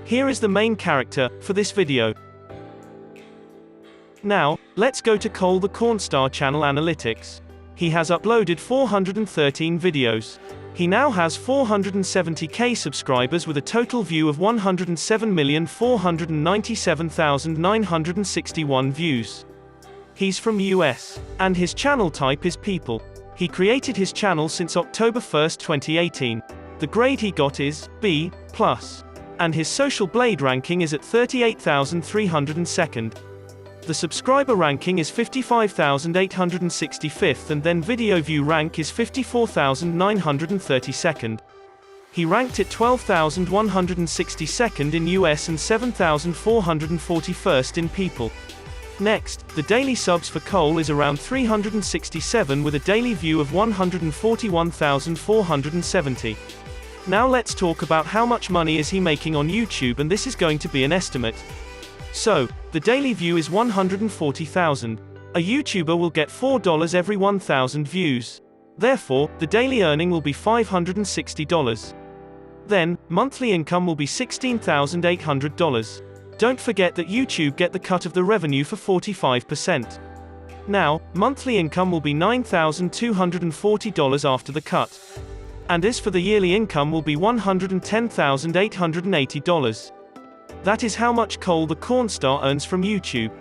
Here is the main character for this video. Now, let's go to Cole the Cornstar channel analytics. He has uploaded 413 videos. He now has 470k subscribers with a total view of 107,497,961 views. He's from US, and his channel type is people. He created his channel since October 1, 2018. The grade he got is B+, and his Social Blade ranking is at 38,302nd. The subscriber ranking is 55,865th, and then video view rank is 54,932nd. He ranked at 12,162nd in US and 7,441st in people. Next, the daily subs for Cole is around 367 with a daily view of 141,470. Now let's talk about how much money is he making on YouTube, and this is going to be an estimate. So, the daily view is 140,000. A YouTuber will get $4 every 1,000 views. Therefore, the daily earning will be $560. Then, monthly income will be $16,800. Don't forget that YouTube get the cut of the revenue for 45%. Now, monthly income will be $9,240 after the cut. And as for the yearly income will be $110,880. That is how much Cole the Cornstar earns from YouTube.